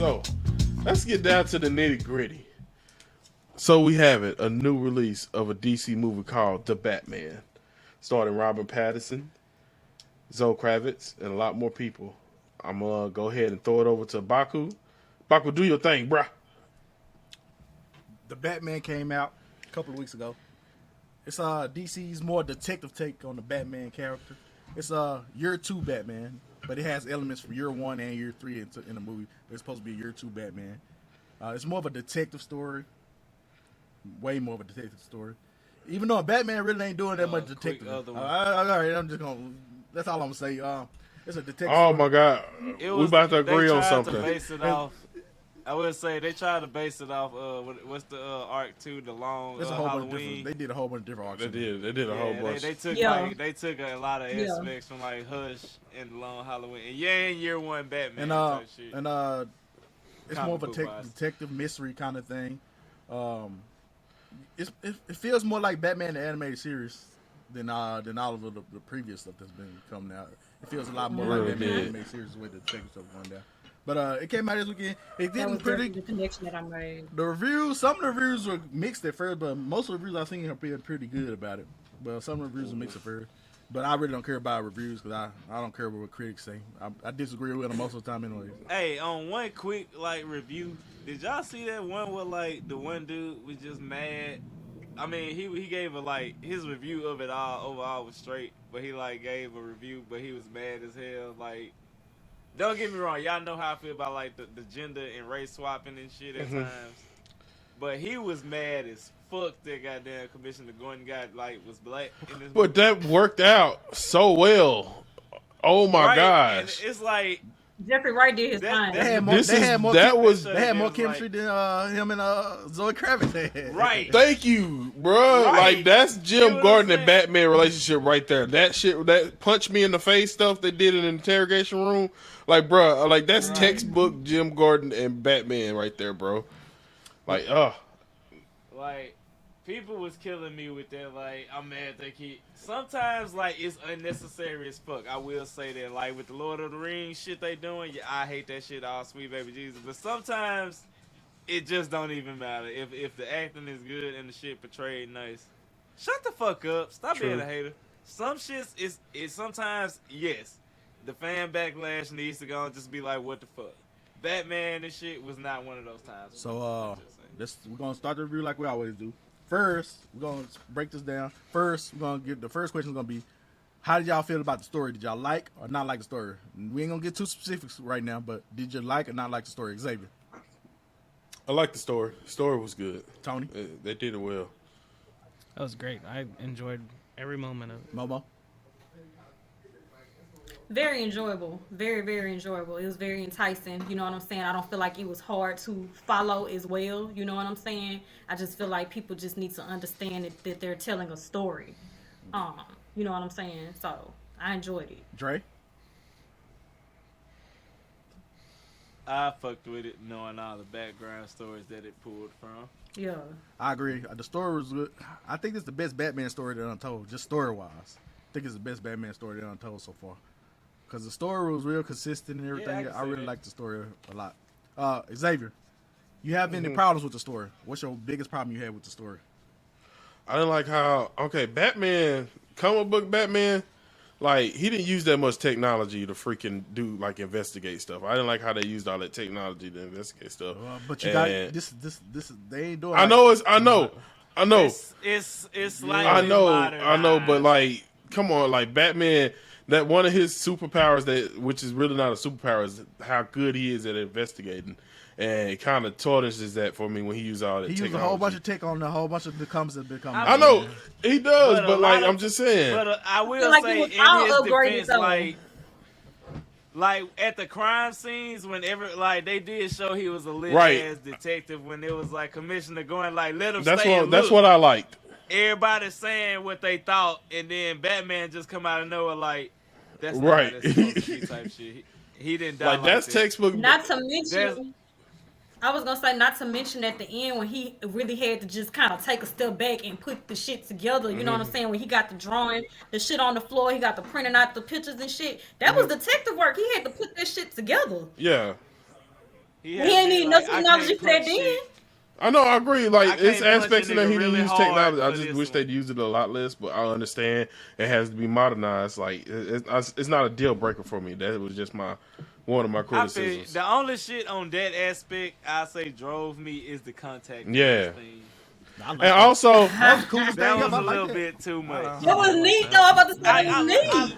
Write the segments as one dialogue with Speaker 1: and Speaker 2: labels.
Speaker 1: So, let's get down to the nitty gritty. So we have it, a new release of a DC movie called The Batman, starring Robert Pattinson, Zoe Kravitz, and a lot more people. I'm gonna go ahead and throw it over to Baku. Baku, do your thing, bruh.
Speaker 2: The Batman came out a couple of weeks ago. It's DC's more detective take on the Batman character. It's year 2 Batman, but it has elements from year 1 and year 3 in the movie. It's supposed to be year 2 Batman. It's more of a detective story. Way more of a detective story. Even though Batman really ain't doing that much detective. All right, I'm just gonna. That's all I'm gonna say. It's a detective.
Speaker 1: Oh
Speaker 2: story.
Speaker 1: my God, we about to agree on something.
Speaker 3: To base it off, I would say they tried to base it off. What's the arc 2? The long
Speaker 2: There's a whole bunch of
Speaker 3: Halloween.
Speaker 2: different. They did a whole bunch of different arcs.
Speaker 1: They did a whole bunch.
Speaker 3: They took a lot of aspects from like Hush and the Long Halloween and year 1 Batman
Speaker 2: it's more of a detective mystery kind of thing. It feels more like Batman the animated series than all of the previous stuff that's been coming out. It feels a lot more like Batman the animated series with the detective stuff going down. But it came out this weekend. It didn't
Speaker 4: the connection that I made.
Speaker 2: The reviews, some of the reviews were mixed at first, but most of the reviews I've seen are pretty good about it. But some of the reviews are mixed at first. But I really don't care about reviews because I don't care what critics say. I disagree with them most of the time anyway.
Speaker 3: Hey, on one quick review, did y'all see that one where the one dude was just mad? I mean, he gave his review of it all overall was straight, but he gave a review, but he was mad as hell. Don't get me wrong, y'all know how I feel about the gender and race swapping and shit at times. But he was mad as fuck that goddamn Commissioner Gordon was black in this
Speaker 1: But that worked out so well. Oh my gosh.
Speaker 3: And it's like
Speaker 4: Jeffrey Wright did his time.
Speaker 2: They had more chemistry than him and Zoe Kravitz had.
Speaker 3: Right.
Speaker 1: Thank you, bro.
Speaker 3: Right.
Speaker 1: That's Jim Gordon and Batman relationship right there. That shit, that punch me in the face stuff they did in the interrogation room, bro, that's textbook Jim Gordon and Batman right there, bro.
Speaker 3: People was killing me with that. I'm mad they keep. Sometimes, it's unnecessary as fuck. I will say that. With the Lord of the Rings shit they doing, I hate that shit, all sweet baby Jesus. But sometimes, it just don't even matter. If the acting is good and the shit portrayed nice, shut the fuck up. Stop being a hater. Some shit is sometimes, yes, the fan backlash needs to go and just be like, what the fuck. Batman and shit was not one of those times.
Speaker 2: So, we're going to start the review like we always do. First, we're going to break this down. First, the first question is going to be, how did y'all feel about the story? Did y'all like or not like the story? We ain't going to get too specifics right now, but did you like or not like the story? Xavier?
Speaker 1: I like the story. The story was good.
Speaker 2: Tony?
Speaker 1: They did it well.
Speaker 5: That was great. I enjoyed every moment of it.
Speaker 2: Momo?
Speaker 4: Very enjoyable. Very, very enjoyable. It was very enticing. You know what I'm saying? I don't feel like it was hard to follow as well. You know what I'm saying? I just feel like people just need to understand that they're telling a story. You know what I'm saying? So I enjoyed it.
Speaker 2: Dre?
Speaker 3: I fucked with it knowing all the background stories that it pulled from.
Speaker 4: Yeah.
Speaker 2: I agree. The story was good. I think it's the best Batman story that untold, just story-wise. I think it's the best Batman story that untold so far. Because the story was real consistent and everything.
Speaker 3: Yeah,
Speaker 2: I really liked the story a lot. Xavier, you have any problems with the story? What's your biggest problem you had with the story?
Speaker 1: I didn't like how, Batman, comic book Batman, he didn't use that much technology to freaking do, investigate stuff. I didn't like how they used all that technology to investigate stuff.
Speaker 2: But you got, this, they ain't doing
Speaker 1: I know. It's
Speaker 3: like
Speaker 1: I know, but come on, Batman, that one of his superpowers which is really not a superpower, is how good he is at investigating. And it kind of tarnishes that for me when he used all that technology.
Speaker 2: He used a whole bunch of tech on a whole bunch of becomes that become.
Speaker 1: I know he does, but I'm just saying.
Speaker 3: But I will say, in his defense, at the crime scenes, whenever they did show he was a lit ass detective, when it was Commissioner going let him stay.
Speaker 1: That's what I liked.
Speaker 3: Everybody saying what they thought, and then Batman just come out of nowhere that's
Speaker 1: right.
Speaker 3: Not how that's supposed to be type shit. He didn't die
Speaker 1: that's
Speaker 3: that.
Speaker 1: textbook.
Speaker 4: Not to mention, I was gonna say, not to mention at the end when he really had to just kind of take a step back and put the shit together. You know what I'm saying? When he got the drawing, the shit on the floor, he got the printing out the pictures and shit. That was detective work. He had to put that shit together.
Speaker 1: Yeah.
Speaker 4: He ain't need no technology for that then.
Speaker 1: I know, I agree. Like, it's
Speaker 3: can't punch
Speaker 1: aspects
Speaker 3: a
Speaker 1: in there
Speaker 3: nigga
Speaker 1: he didn't
Speaker 3: really
Speaker 1: use
Speaker 3: hard
Speaker 1: technology. I
Speaker 3: for
Speaker 1: just
Speaker 3: this
Speaker 1: wish
Speaker 3: one.
Speaker 1: they'd use it a lot less, but I understand it has to be modernized. Like, it's not a deal breaker for me. That was just one of my
Speaker 3: I feel
Speaker 1: criticisms.
Speaker 3: the only shit on that aspect I say drove me is the contact
Speaker 1: Yeah.
Speaker 3: thing.
Speaker 2: I like
Speaker 1: And
Speaker 2: that.
Speaker 1: also,
Speaker 2: That was the coolest
Speaker 3: That
Speaker 2: thing
Speaker 3: was
Speaker 2: ever. I
Speaker 3: a
Speaker 2: like
Speaker 3: little
Speaker 2: that.
Speaker 3: bit too much.
Speaker 4: It was neat though. I'm about to say it was neat.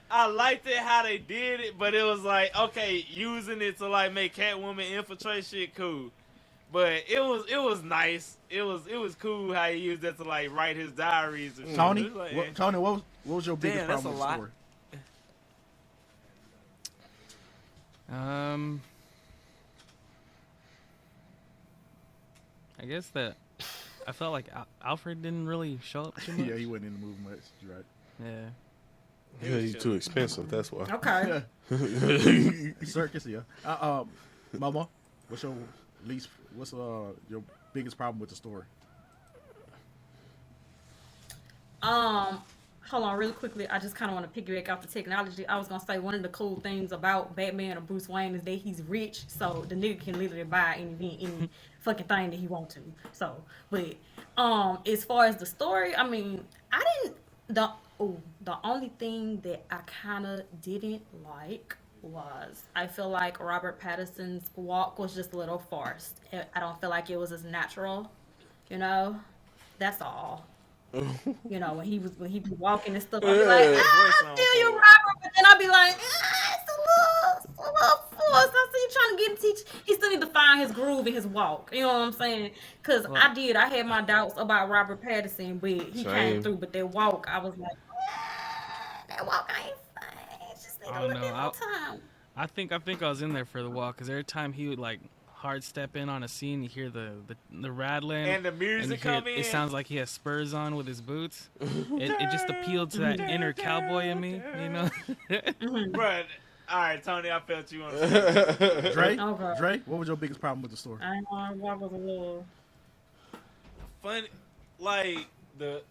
Speaker 3: I liked it how they did it, but it was like, okay, using it to like make Catwoman infiltrate shit, cool. But it was nice. It was cool how he used that to like write his diaries and shit.
Speaker 2: Tony,
Speaker 3: It was like, eh.
Speaker 2: Tony, what was your biggest
Speaker 3: Damn, that's
Speaker 2: problem
Speaker 3: a
Speaker 2: with the
Speaker 3: lot.
Speaker 2: story?
Speaker 5: I guess that I felt like Alfred didn't really show up too much.
Speaker 2: Yeah, he wasn't in the movie much. You're right.
Speaker 5: Yeah.
Speaker 1: yeah, he's too expensive. That's why.
Speaker 4: Okay.
Speaker 2: Circus, yeah. Mama, what's your your biggest problem with the story?
Speaker 4: Hold on, really quickly. I just kind of want to piggyback off the technology. I was gonna say one of the cool things about Batman or Bruce Wayne is that he's rich, so the nigga can literally buy any fucking thing that he want to. So, but as far as the story, I mean, I didn't the only thing that I kind of didn't like was I feel like Robert Pattinson's walk was just a little forced. I don't feel like it was as natural, you know. That's all. You know, when he be walking and stuff, I'd be like, I feel you, Robert, but then I'd be like, it's a little forced. I see you trying to he still need to find his groove in his walk. You know what I'm saying? Because I had my doubts about Robert Pattinson, but he came through. But that walk, I was like, that walk ain't fine. It just need a little bit more time.
Speaker 5: I think I was in there for the walk because every time he would like hard step in on a scene, you hear the rattling
Speaker 3: and the music come in.
Speaker 5: It sounds like he has spurs on with his boots. It just appealed to that inner cowboy in me, you know.
Speaker 3: But all right, Tony, I felt you on the
Speaker 2: Dre,
Speaker 4: Okay.
Speaker 2: Dre, what was your biggest problem with the story?
Speaker 4: I know walk was a little.
Speaker 3: funny. Like the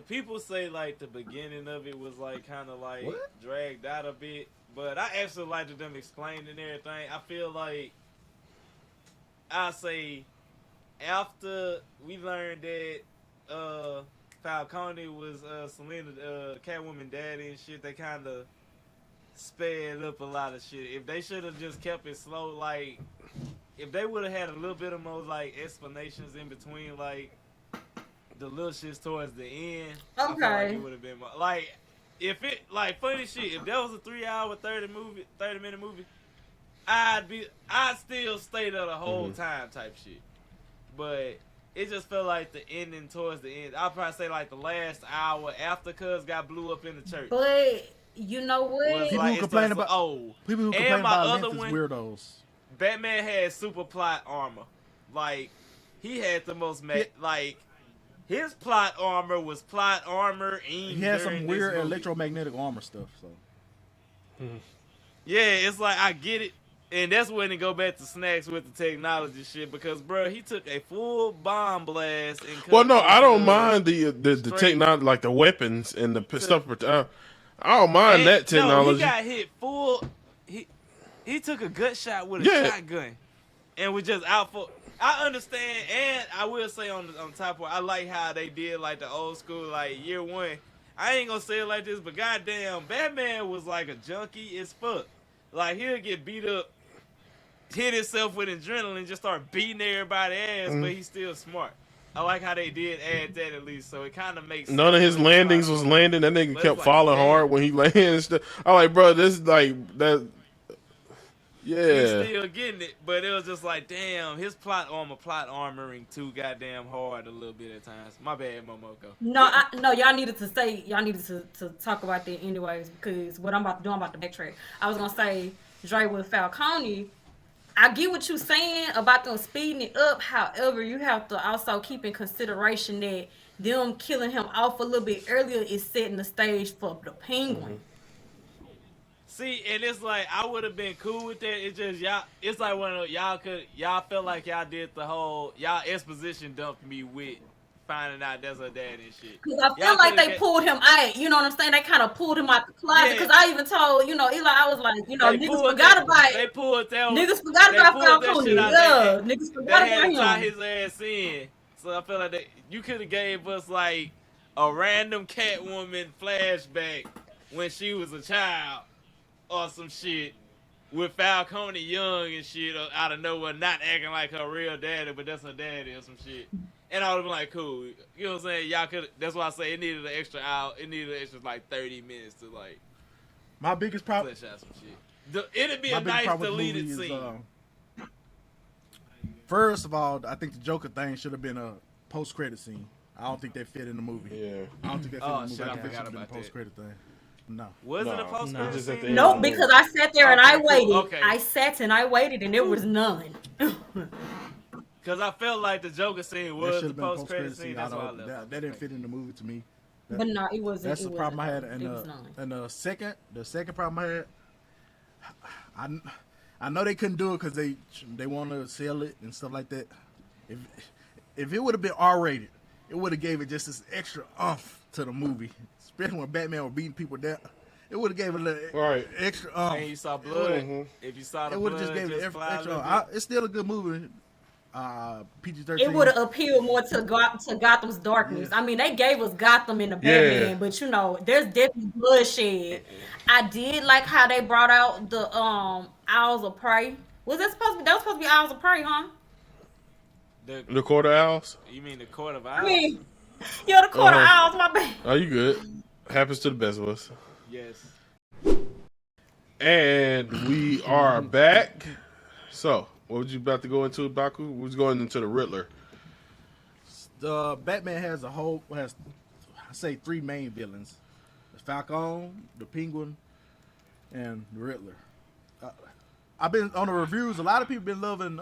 Speaker 3: people say like the beginning of it was like kind of like dragged out a bit, but I actually liked them explaining everything. I feel like I say after we learned that Falcone was Selena Catwoman daddy and shit, they kind of sped up a lot of shit. If they should have just kept it slow, like if they would have had a little bit of more like explanations in between, like the little shits towards the end, I feel like it would have been more, like if it like funny shit. If that was a 3 hour 30 minute movie, I'd still stay there the whole time type shit. But it just felt like the ending towards the end. I'd probably say like the last hour after Cuz got blew up in the church.
Speaker 4: But you know what?
Speaker 2: People who complain about people who complain about length is weirdos.
Speaker 3: Batman had super plot armor. Like he had the most like his plot armor was plot armor.
Speaker 2: He had some weird electromagnetic armor stuff. So
Speaker 3: yeah, it's like I get it. And that's when it go back to Snacks with the technology shit because, bro, he took a full bomb blast. And
Speaker 1: well, no, I don't mind the technology, like the weapons and the stuff. I don't mind that technology.
Speaker 3: No, he got hit full. He took a gut shot with a shotgun and was just out for. I understand, and I will say on top of it, I like how they did like the old school, like year one. I ain't gonna say it like this, but goddamn, Batman was like a junkie as fuck. Like he'll get beat up, hit himself with adrenaline, just start beating everybody's ass, but he's still smart. I like how they did add that at least, so it kind of makes
Speaker 1: none of his landings was landing. That nigga kept falling hard when he landed. I'm like, bro, this is like that. Yeah,
Speaker 3: he's still getting it, but it was just like, damn, his plot armoring too goddamn hard a little bit at times. My bad, Momoko.
Speaker 4: No, y'all needed to talk about that anyways, because what I'm about to do, I'm about to backtrack. I was gonna say, Dre with Falcone, I get what you're saying about them speeding it up. However, you have to also keep in consideration that them killing him off a little bit earlier is setting the stage for the Penguin.
Speaker 3: See, and it's like I would have been cool with that. It's just y'all. It's like when y'all felt like y'all did the whole y'all exposition dumped me with finding out that's her dad and shit.
Speaker 4: Cause I feel
Speaker 3: Y'all
Speaker 4: like
Speaker 3: coulda
Speaker 4: they pulled him out. You know what I'm saying? They kind of pulled him out the closet.
Speaker 3: Yeah.
Speaker 4: Cause I even told Eli, I was like,
Speaker 3: They
Speaker 4: niggas
Speaker 3: pulled
Speaker 4: forgot
Speaker 3: that.
Speaker 4: about
Speaker 3: They
Speaker 4: it.
Speaker 3: pulled that.
Speaker 4: Niggas forgot
Speaker 3: They
Speaker 4: about
Speaker 3: pulled that shit
Speaker 4: Falcone.
Speaker 3: out.
Speaker 4: Yeah, niggas
Speaker 3: They
Speaker 4: forgot
Speaker 3: had to
Speaker 4: about
Speaker 3: tie
Speaker 4: him.
Speaker 3: his ass in. So I feel like you could have gave us like a random Catwoman flashback when she was a child or some shit with Falcone young and shit out of nowhere, not acting like her real daddy, but that's her daddy or some shit. And I would have been like, cool. You know what I'm saying? Y'all could. That's why I say it needed an extra hour. It needed an extra like 30 minutes to like
Speaker 2: My biggest problem.
Speaker 3: flesh out some shit. It'd be
Speaker 2: My
Speaker 3: a
Speaker 2: biggest
Speaker 3: nice
Speaker 2: problem with the
Speaker 3: deleted
Speaker 2: movie
Speaker 3: scene.
Speaker 2: is, first of all, I think the Joker thing should have been a post-credit scene. I don't think that fit in the movie.
Speaker 1: Yeah.
Speaker 2: I don't think that fit
Speaker 3: Oh,
Speaker 2: in the movie.
Speaker 3: shit, I
Speaker 2: I think it should
Speaker 3: forgot
Speaker 2: have been a
Speaker 3: about that.
Speaker 2: post-credit thing. No.
Speaker 3: Was it a
Speaker 1: No,
Speaker 3: post
Speaker 5: no.
Speaker 3: credit
Speaker 1: Just at the
Speaker 3: scene?
Speaker 1: end.
Speaker 4: Nope, because I sat there and I
Speaker 3: Okay, cool.
Speaker 4: waited.
Speaker 3: Okay.
Speaker 4: I sat and I waited, and there was none.
Speaker 3: Because I felt like the Joker scene
Speaker 2: That
Speaker 3: was
Speaker 2: should
Speaker 3: the
Speaker 2: have been a
Speaker 3: post credit
Speaker 2: post-credit
Speaker 3: scene.
Speaker 2: scene.
Speaker 3: That's why I left.
Speaker 2: That didn't fit in the movie to me.
Speaker 4: But no, it wasn't.
Speaker 2: That's
Speaker 4: it
Speaker 2: the problem I had.
Speaker 4: wasn't. There was none.
Speaker 2: And the second problem I had, I know they couldn't do it because they want to sell it and stuff like that. If it would have been R-rated, it would have gave it just this extra oomph to the movie, especially when Batman was beating people down. It would have gave it a little
Speaker 1: Right.
Speaker 2: extra
Speaker 3: And you saw blood.
Speaker 1: Mhm.
Speaker 3: If you saw the
Speaker 2: It would
Speaker 3: blood,
Speaker 2: have just gave it
Speaker 3: fly a
Speaker 2: extra.
Speaker 3: little bit.
Speaker 2: It's still a good movie. PG-13.
Speaker 4: It would have appealed more to Gotham's darkness.
Speaker 2: Yeah.
Speaker 4: I mean, they gave us Gotham in the
Speaker 1: Yeah.
Speaker 4: Batman, but there's definitely bloodshed. I did like how they brought out the Owls of Prey. That was supposed to be Owls of Prey, huh?
Speaker 1: The quarter owls?
Speaker 3: You mean the Court of
Speaker 4: I
Speaker 3: Owls?
Speaker 4: mean, the quarter
Speaker 1: Uh-huh.
Speaker 4: owls, my bad.
Speaker 1: Are you good? Happens to the best of us.
Speaker 3: Yes.
Speaker 1: And we are back. So, what was you about to go into, Baku? We was going into the Riddler.
Speaker 2: The Batman has I say three main villains: the Falcone, the Penguin, and the Riddler. I've been on the reviews. A lot of people been loving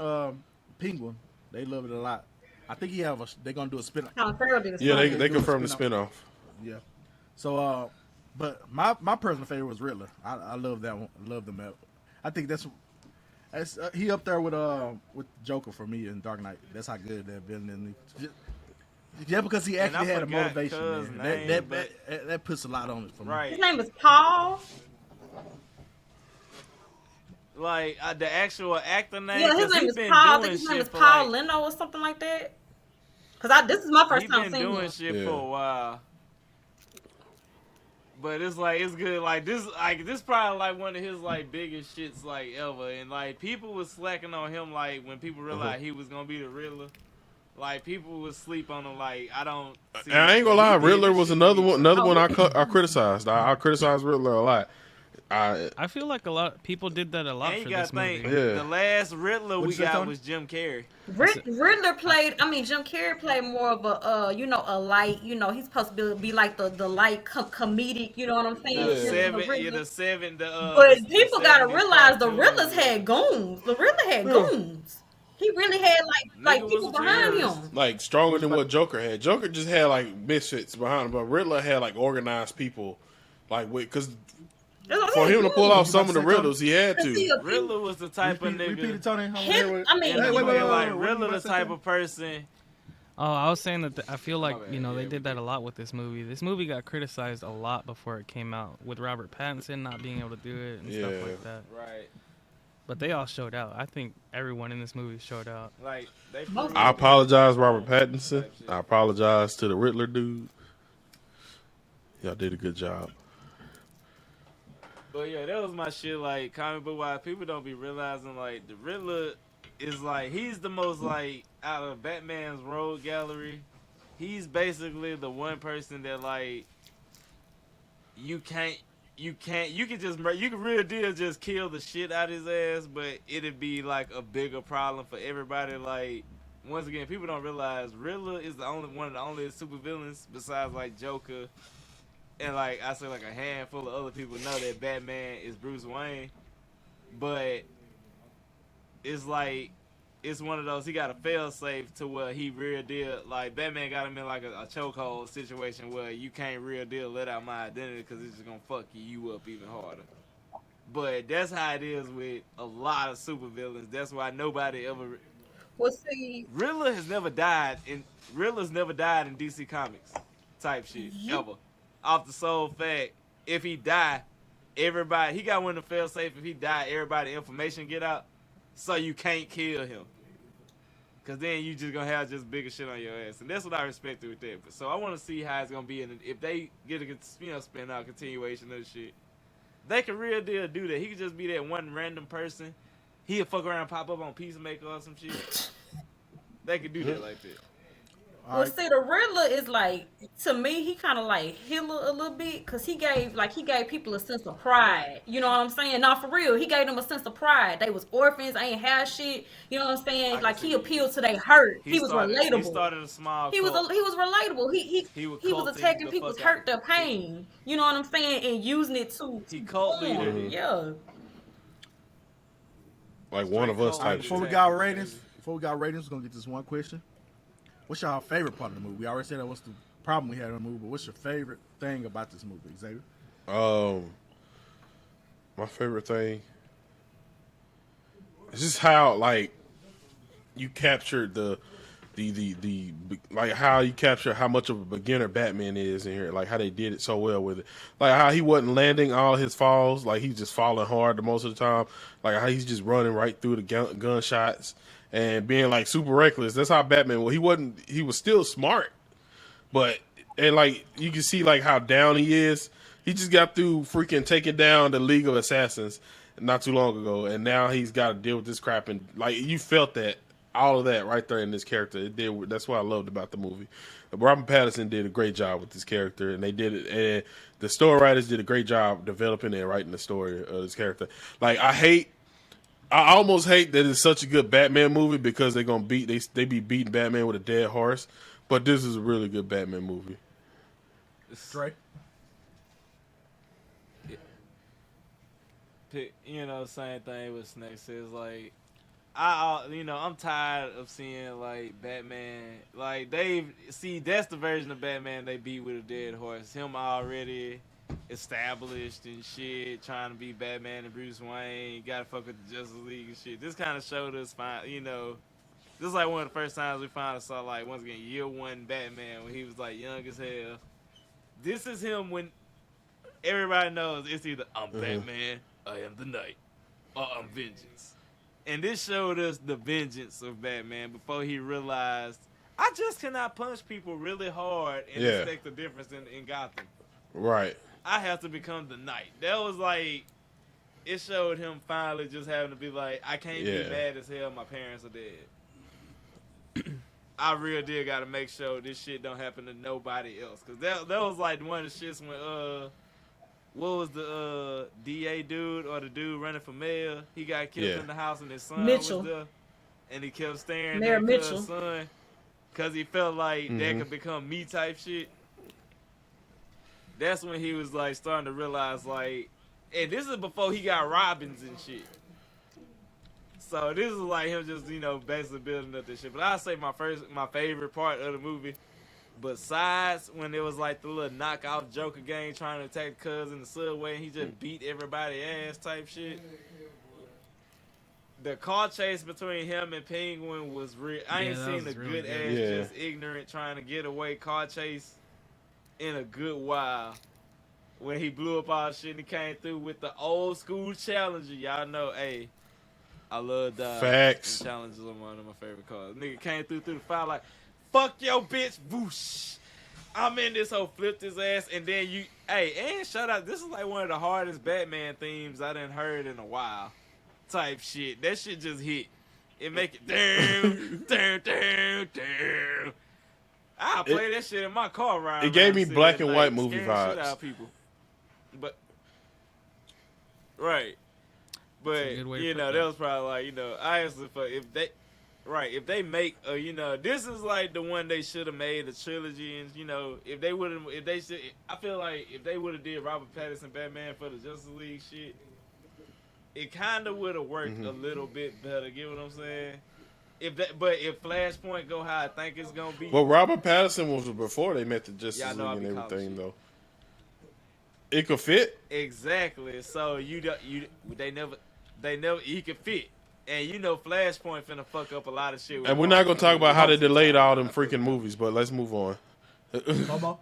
Speaker 2: Penguin. They love it a lot. I think they're gonna do a spin-off.
Speaker 4: Colin Farrell did a
Speaker 1: Yeah,
Speaker 4: song.
Speaker 1: they
Speaker 2: doing a
Speaker 1: confirmed the
Speaker 2: spin-off.
Speaker 1: spinoff.
Speaker 2: Yeah. So, but my personal favorite was Riddler. I love that one. I love the map. I think that's he up there with Joker for me in Dark Knight. That's how good that villain is. Yeah, because he
Speaker 3: And I
Speaker 2: actually had a
Speaker 3: forgot
Speaker 2: motivation.
Speaker 3: cuz
Speaker 2: Man.
Speaker 3: name,
Speaker 2: That puts a lot on it for me.
Speaker 3: Right.
Speaker 4: His name is Paul.
Speaker 3: Like the actual actor name.
Speaker 4: Yeah, his
Speaker 3: 'cause
Speaker 4: name
Speaker 3: he
Speaker 4: is
Speaker 3: been
Speaker 4: Paul. I
Speaker 3: doing
Speaker 4: think his name
Speaker 3: shit
Speaker 4: is
Speaker 3: for,
Speaker 4: Paul
Speaker 3: like,
Speaker 4: Leno or something like that. Cause this is my first
Speaker 3: He
Speaker 4: time
Speaker 3: been
Speaker 4: seeing
Speaker 3: doing
Speaker 4: him.
Speaker 3: shit
Speaker 1: Yeah.
Speaker 3: for a while. But it's good. Like this probably like one of his like biggest shits like ever. And like people was slacking on him like when people realized he was gonna be the Riddler. Like people would sleep on him. Like I don't. See
Speaker 1: And I ain't gonna lie,
Speaker 3: he did
Speaker 1: Riddler
Speaker 3: this
Speaker 1: was
Speaker 3: shit
Speaker 1: another
Speaker 3: to
Speaker 1: one.
Speaker 3: me.
Speaker 1: Another one I criticized. I criticized Riddler a lot.
Speaker 5: I feel like a lot people did that a lot
Speaker 3: And
Speaker 5: for
Speaker 3: you
Speaker 5: this
Speaker 3: gotta think
Speaker 5: movie.
Speaker 1: Yeah.
Speaker 3: the last Riddler
Speaker 2: What'd
Speaker 3: we
Speaker 2: you say,
Speaker 3: got
Speaker 2: Tony?
Speaker 3: was Jim Carrey.
Speaker 4: Riddler played. I mean, Jim Carrey played more of a light. He's supposed to be like the light comedic. You know what I'm saying?
Speaker 1: Yeah.
Speaker 3: The
Speaker 4: The
Speaker 3: seven,
Speaker 4: Riddler.
Speaker 3: the seven, the.
Speaker 4: But
Speaker 3: the
Speaker 4: people gotta
Speaker 3: 70s
Speaker 4: realize the
Speaker 3: cartoon.
Speaker 4: Riddlers had goons. The Riddler had goons. He really had like
Speaker 3: Nigga was
Speaker 4: people
Speaker 3: a
Speaker 4: behind
Speaker 3: terrorist.
Speaker 4: him.
Speaker 1: Like stronger than what Joker had. Joker just had like misfits behind him, but Riddler had like organized people. Like because for him to pull off some of the riddles, he had to.
Speaker 3: Riddler was the type of
Speaker 2: Repeat
Speaker 3: nigga.
Speaker 2: it, Tony.
Speaker 4: I mean,
Speaker 3: And
Speaker 2: Hey, wait,
Speaker 3: like
Speaker 2: what you
Speaker 3: Riddler
Speaker 2: about
Speaker 3: the
Speaker 2: to
Speaker 3: type
Speaker 2: say?
Speaker 3: of person.
Speaker 5: Oh, I was saying that I feel like,
Speaker 3: bad,
Speaker 5: they
Speaker 3: yeah,
Speaker 5: did that a lot with this movie. This movie got criticized a lot before it came out, with Robert Pattinson not being able to do it and stuff
Speaker 1: Yeah.
Speaker 5: like that.
Speaker 3: Right.
Speaker 5: But they all showed out. I think everyone in this movie showed out.
Speaker 3: Like they.
Speaker 1: I apologize, Robert Pattinson. I apologize to the Riddler dude. Y'all did a good job.
Speaker 3: But yeah, that was my shit. Like comic book wise, people don't be realizing like the Riddler is like he's the most like out of Batman's rogue gallery. He's basically the one person that like you can real deal just kill the shit out of his ass, but it'd be like a bigger problem for everybody. Like once again, people don't realize Riddler is one of the only supervillains besides like Joker. And like I say, like a handful of other people know that Batman is Bruce Wayne, but it's like it's one of those he got a fail safe to where he real deal like Batman got him in like a chokehold situation where you can't real deal let out my identity because it's just gonna fuck you up even harder. But that's how it is with a lot of supervillains. That's why nobody ever.
Speaker 4: Well, see,
Speaker 3: Riddler's never died in DC Comics type shit ever. Off the sole fact, if he die, everybody he got one to fail safe. If he die, everybody information get out, so you can't kill him. Cause then you just gonna have just bigger shit on your ass, and that's what I respected with that. But so I want to see how it's gonna be, if they get a spin out continuation of the shit, they can real deal do that. He could just be that one random person. He'll fuck around, pop up on Peacemaker or some shit. They could do that like that.
Speaker 4: well, see, the Riddler is like, to me, he kind of like Hitler a little bit, cause he gave people a sense of pride. You know what I'm saying? Not for real. He gave them a sense of pride. They was orphans, ain't had shit. You know what I'm saying? Like he appealed to their hurt. He was relatable.
Speaker 3: He started a small.
Speaker 4: He was relatable. He was attacking people's hurt, their pain. You know what I'm saying? And using it to
Speaker 3: cult leader.
Speaker 4: Yeah.
Speaker 1: Like one of us type
Speaker 2: Before
Speaker 1: shit.
Speaker 2: we got ratings, we're gonna get this one question. What's your favorite part of the movie? We already said that what's the problem we had in the movie, but what's your favorite thing about this movie, Xavier?
Speaker 1: My favorite thing is just how like you captured the like how you capture how much of a beginner Batman is in here, like how they did it so well with it, like how he wasn't landing all his falls, like he's just falling hard the most of the time, like how he's just running right through the gunshots and being like super reckless. That's how Batman. Well, he was still smart, but and like you can see like how down he is. He just got through freaking taking down the League of Assassins not too long ago, and now he's got to deal with this crap. And like you felt that. All of that right there in this character. That's what I loved about the movie. Robert Pattinson did a great job with this character, and they did it. And the story writers did a great job developing and writing the story of this character. Like I almost hate that it's such a good Batman movie because they're gonna they be beating Batman with a dead horse. But this is a really good Batman movie.
Speaker 2: Dre?
Speaker 3: You know, same thing with Snake says like. I'm tired of seeing like Batman, like that's the version of Batman they beat with a dead horse. Him already established and shit, trying to be Batman and Bruce Wayne, gotta fuck with the Justice League and shit. This kind of showed us, this is like one of the first times we finally saw like once again year one Batman when he was like young as hell. This is him when everybody knows it's either I'm Batman, I am the Knight, or I'm Vengeance. And this showed us the vengeance of Batman before he realized I just cannot punch people really hard and expect the difference in Gotham.
Speaker 1: Right.
Speaker 3: I have to become the Knight. That was like, it showed him finally just having to be like, I can't be mad as hell. My parents are dead. I really did got to make sure this shit don't happen to nobody else. Because that was like one of the shits when, what was the DA dude or the dude running for mayor? He got killed in the house and his son was there. And he kept staring
Speaker 4: Mayor
Speaker 3: at
Speaker 4: Mitchell.
Speaker 3: his son because he felt like that could become me type shit. That's when he was like starting to realize like, and this is before he got Robins and shit. So this is like him just, basically building up this shit. But I'll say my favorite part of the movie, besides when it was like the little knockoff Joker gang trying to attack Cuz in the subway and he just beat everybody ass type shit. The car chase between him and Penguin was real. I ain't seen a good ass just ignorant trying to get away car chase in a good while. When he blew up all shit and he came through with the old school Challenger. Y'all know, hey, I love that.
Speaker 1: Facts.
Speaker 3: Challenger's are one of my favorite cars. Nigga came through the fire like, fuck your bitch, whoosh. I'm in this whole flipped his ass, and then and shout out, this is like one of the hardest Batman themes I done heard in a while. Type shit. That shit just hit. It make it down, down, down, down. I'll play that shit in my car ride.
Speaker 1: It gave me black and white movie vibes.
Speaker 3: Shit out of people. But, right. But, that was probably like, honestly, if they make this is like the one they should have made a trilogy, and I feel like if they would have did Robert Pattinson Batman for the Justice League shit, it kind of would have worked a little bit better. Get what I'm saying? But if Flashpoint go how I think it's gonna be,
Speaker 1: well, Robert Pattinson was before they met the Justice League and everything though. It could fit
Speaker 3: exactly. So they never he could fit. And you know Flashpoint finna fuck up a lot of shit.
Speaker 1: And we're not gonna talk about how they delayed all them freaking movies, but let's move on.
Speaker 2: Momo?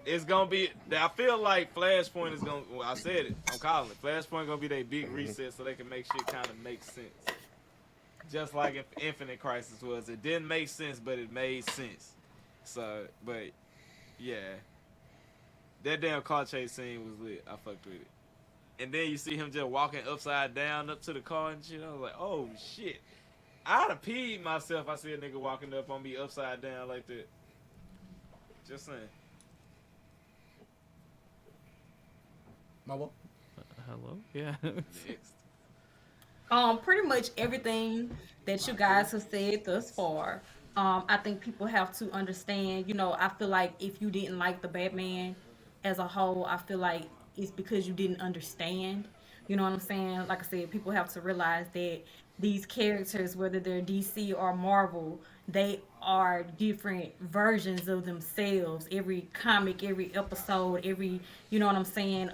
Speaker 3: It's gonna be. I feel like Flashpoint is gonna. Well, I said it. I'm calling it. Flashpoint gonna be their big reset, so they can make shit kind of make sense. Just like if Infinite Crisis was, it didn't make sense, but it made sense. So, but yeah, that damn car chase scene was lit. I fucked with it. And then you see him just walking upside down up to the car and shit. I was like, oh shit. I'd have peed myself. I see a nigga walking up on me upside down like that. Just saying.
Speaker 2: Momo?
Speaker 5: Hello? Yeah.
Speaker 3: Next.
Speaker 4: Pretty much everything that you guys have said thus far. I think people have to understand, I feel like if you didn't like the Batman as a whole, I feel like it's because you didn't understand. You know what I'm saying? Like I said, people have to realize that these characters, whether they're DC or Marvel, they are different versions of themselves. Every comic, every episode, every, you know what I'm saying,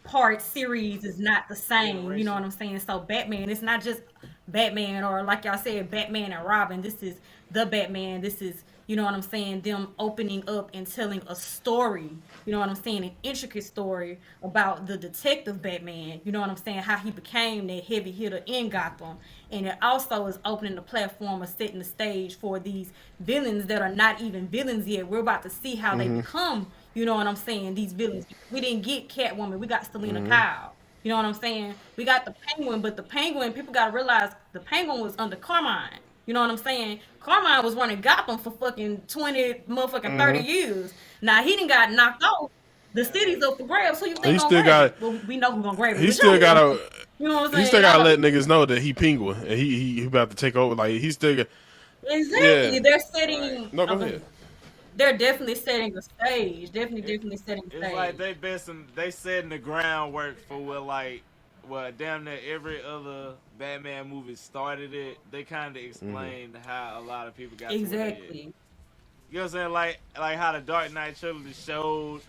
Speaker 4: part series is not the same. You know what I'm saying? So Batman, it's not just Batman or like y'all said, Batman and Robin. This is the Batman. This is, you know what I'm saying, them opening up and telling a story, you know what I'm saying, an intricate story about the detective Batman, you know what I'm saying, how he became that heavy hitter in Gotham. And it also is opening the platform or setting the stage for these villains that are not even villains yet. We're about to see how they become, you know what I'm saying, these villains. We didn't get Catwoman, we got Selena Kyle. You know what I'm saying? We got the Penguin, but the Penguin, people got to realize the Penguin was under Carmine. You know what I'm saying? Carmine was running Gotham for fucking 20 motherfucking 30 years. Now he done got knocked off. The city's up for grabs. Who you think
Speaker 1: He
Speaker 4: gonna
Speaker 1: still
Speaker 4: grab
Speaker 1: got.
Speaker 4: it? Well, we know who's gonna grab it.
Speaker 1: He
Speaker 4: but
Speaker 1: still
Speaker 4: you
Speaker 1: gotta.
Speaker 4: You know what I'm
Speaker 1: He
Speaker 4: saying?
Speaker 1: still gotta let niggas know that he Penguin and he about to take over. Like he still got.
Speaker 4: Exactly.
Speaker 1: Yeah.
Speaker 4: They're setting.
Speaker 1: No, go
Speaker 4: okay.
Speaker 1: ahead.
Speaker 4: They're definitely setting the stage. Definitely setting the
Speaker 3: It's
Speaker 4: stage.
Speaker 3: like they setting the groundwork for what damn near every other Batman movie started it. They kind of explained how a lot of people got to where they at.
Speaker 4: Exactly.
Speaker 3: You know what I'm saying? Like how the Dark Knight trilogy showed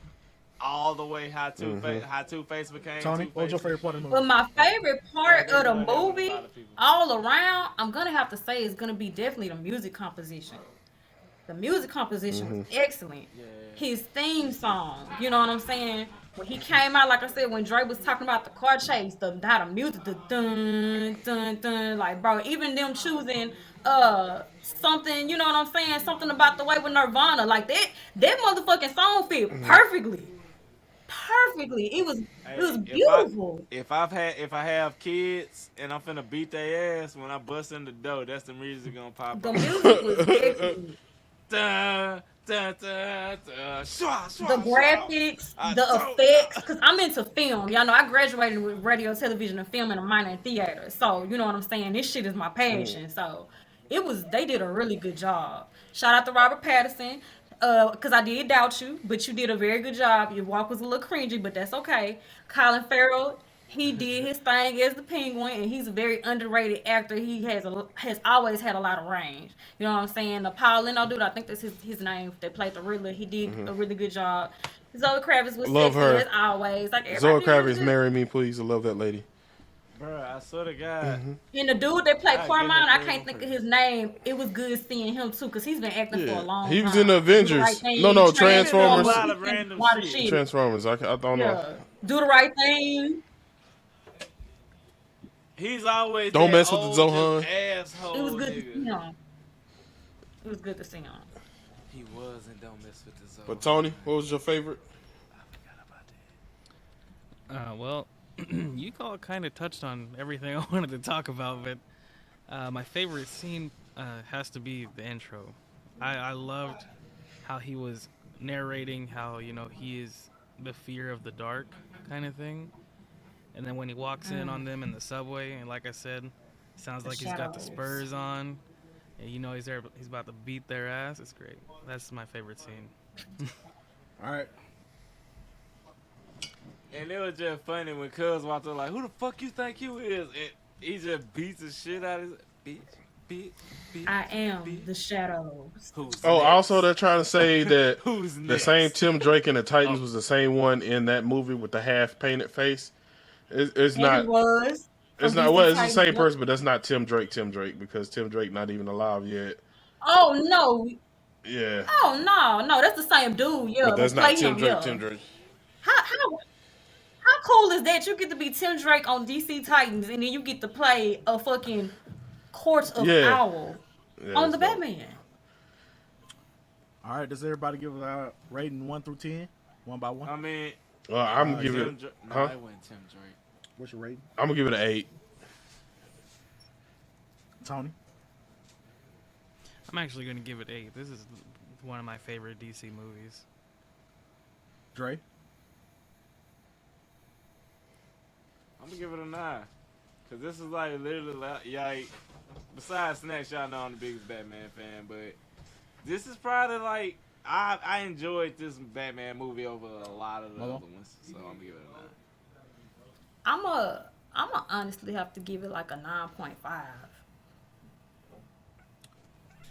Speaker 3: all the way how Two-Face became
Speaker 2: Tony,
Speaker 3: Two-Face.
Speaker 2: what was your favorite part of the
Speaker 4: But
Speaker 2: movie?
Speaker 4: my favorite part
Speaker 3: Yeah,
Speaker 4: of the
Speaker 3: that's what
Speaker 4: movie,
Speaker 3: a lot of people-
Speaker 4: all around, I'm gonna have to say, is gonna be definitely the music composition. The music composition was excellent.
Speaker 3: Yeah.
Speaker 4: His theme song, you know what I'm saying? When he came out, like I said, when Dre was talking about the car chase, how the music, the dun dun dun, like bro, even them choosing something, you know what I'm saying? Something about the way with Nirvana, like that motherfucking song fit perfectly. Perfectly. It was beautiful.
Speaker 3: If I have kids and I'm finna beat their ass when I bust in the door, that's the music gonna pop
Speaker 4: The
Speaker 3: up.
Speaker 4: music was excellent.
Speaker 3: Dun, dun, dun, dun, shwa, shwa,
Speaker 4: The
Speaker 3: shwa.
Speaker 4: graphics, the effects, because I'm into film. Y'all know I graduated with radio, television, and film and a minor in theater. So, you know what I'm saying? This shit is my passion. So, they did a really good job. Shout out to Robert Pattinson, because I did doubt you, but you did a very good job. Your walk was a little cringy, but that's okay. Colin Farrell, he did his thing as the Penguin, and he's a very underrated actor. He has always had a lot of range. You know what I'm saying? The Paul Leno dude, I think that's his name. That played the Riddler. He did a really good job. Zoe Kravitz was
Speaker 1: Love
Speaker 4: sexy
Speaker 1: her.
Speaker 4: as always. Like
Speaker 1: Zoe
Speaker 4: everybody was
Speaker 1: Kravitz,
Speaker 4: good.
Speaker 1: marry me, please. I love that lady.
Speaker 3: Bro, I swear to God.
Speaker 4: And the dude that played
Speaker 3: I
Speaker 4: Carmine,
Speaker 3: get
Speaker 4: I
Speaker 3: it,
Speaker 4: can't think of his name. It was good seeing him too, because he's been acting for a long
Speaker 1: He
Speaker 4: time.
Speaker 1: was in the Avengers.
Speaker 4: Do the Right Thing,
Speaker 1: No,
Speaker 3: Transformers.
Speaker 1: Transformers.
Speaker 3: A lot of random
Speaker 4: A lot of
Speaker 3: shit.
Speaker 4: shit.
Speaker 1: Transformers. I don't know.
Speaker 4: Yeah. Do the right thing.
Speaker 3: He's always
Speaker 1: Don't
Speaker 3: that
Speaker 1: mess with the
Speaker 3: old,
Speaker 1: Zohan.
Speaker 3: just asshole
Speaker 4: It was good to
Speaker 3: nigga.
Speaker 4: see him. It was good to see him.
Speaker 3: He was and don't mess with the Zohan.
Speaker 1: But Tony, what was your favorite?
Speaker 5: Well, you all kind of touched on everything I wanted to talk about, but my favorite scene has to be the intro. I loved how he was narrating how, he is the fear of the dark kind of thing. And then when he walks in on them in the subway, and like I said, sounds
Speaker 4: The
Speaker 5: like he's got the
Speaker 4: shadows.
Speaker 5: spurs on, and he's about to beat their ass. It's great. That's my favorite scene.
Speaker 2: All right.
Speaker 3: And it was just funny when Cuz walked up like, who the fuck you think you is? And he just beats the shit out of his bitch.
Speaker 4: I am the shadows.
Speaker 3: Who's
Speaker 1: Oh,
Speaker 3: next?
Speaker 1: also they're trying to say that
Speaker 3: Who's
Speaker 1: the
Speaker 3: next?
Speaker 1: same Tim Drake in the Titans was the same one in that movie with the half painted face. It's
Speaker 4: And
Speaker 1: not.
Speaker 4: he was.
Speaker 1: It's
Speaker 4: from
Speaker 1: not.
Speaker 4: DC
Speaker 1: Well, it's the
Speaker 4: Titans.
Speaker 1: same person, but that's not Tim Drake. Because Tim Drake not even alive yet.
Speaker 4: Oh no.
Speaker 1: Yeah,
Speaker 4: Oh no, that's the same dude. Yeah,
Speaker 1: but that's
Speaker 4: who play
Speaker 1: not Tim
Speaker 4: him.
Speaker 1: Drake.
Speaker 4: Yeah.
Speaker 1: Tim Drake.
Speaker 4: How cool is that? You get to be Tim Drake on DC Titans, and then you get to play a fucking Court of
Speaker 1: Yeah.
Speaker 4: Owl
Speaker 1: Yeah,
Speaker 4: on the
Speaker 1: that's dope.
Speaker 4: Batman.
Speaker 2: All right, does everybody give a rating 1 through 10, one by one?
Speaker 3: I mean,
Speaker 1: Well, I'm gonna give
Speaker 3: Tim
Speaker 1: it.
Speaker 3: Dra- no,
Speaker 1: Huh?
Speaker 3: that wasn't Tim Drake.
Speaker 2: What's your rating,
Speaker 1: I'm gonna give it an 8.
Speaker 2: Tony?
Speaker 5: I'm actually going to give it 8. This is one of my favorite DC movies.
Speaker 2: Dre?
Speaker 3: I'm gonna give it a 9. Cause this is like literally like, besides Snacks, y'all know I'm the biggest Batman fan, but this is probably like I enjoyed this Batman movie over a lot of the other ones, so I'm gonna give it a 9.
Speaker 4: I'm honestly have to give it like a 9.5.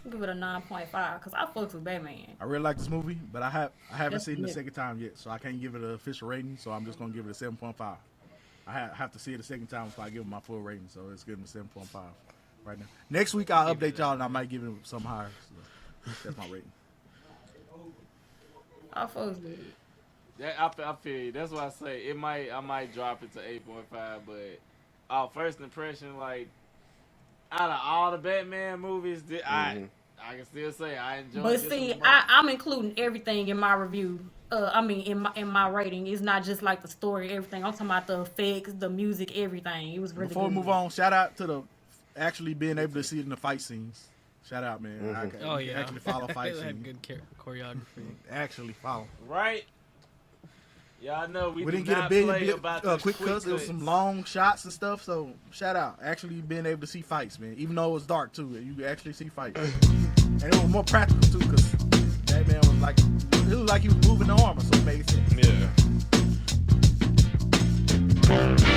Speaker 4: Give it a 9.5 because I fucks with Batman.
Speaker 2: I really like this movie, but I haven't
Speaker 4: That's
Speaker 2: seen it the
Speaker 4: it.
Speaker 2: second time yet, so I can't give it an official rating. So I'm just gonna give it a 7.5. I have to see it the second time before I give it my full rating, so it's giving a 7.5 right now. Next week I'll update y'all and I might give it something higher. So that's my rating.
Speaker 4: I fucks with it.
Speaker 3: I feel you. That's why I say I might drop it to 8.5, but first impression, like out of all the Batman movies, I can still say I enjoyed.
Speaker 4: But
Speaker 3: this
Speaker 4: see,
Speaker 3: one the most.
Speaker 4: I'm including everything in my review. In my rating, it's not just like the story, everything. I'm talking about the effects, the music, everything. It was really
Speaker 2: Before we
Speaker 4: good.
Speaker 2: move on, shout out to the actually being able to see it in the fight scenes. Shout out, man. I can
Speaker 5: Oh yeah,
Speaker 2: actually follow fight
Speaker 5: It had
Speaker 2: scenes.
Speaker 5: good choreography.
Speaker 2: Actually follow.
Speaker 3: Right? Y'all know we
Speaker 2: We
Speaker 3: did
Speaker 2: didn't get a
Speaker 3: not
Speaker 2: billion
Speaker 3: play about those
Speaker 2: quick cuts. It was some long shots and stuff. So shout out, actually being able to see fights, man. Even though it was dark too, you could actually see fights, and it was more practical too because Batman was like, it was like he was moving the armor, so it made sense.
Speaker 1: Yeah.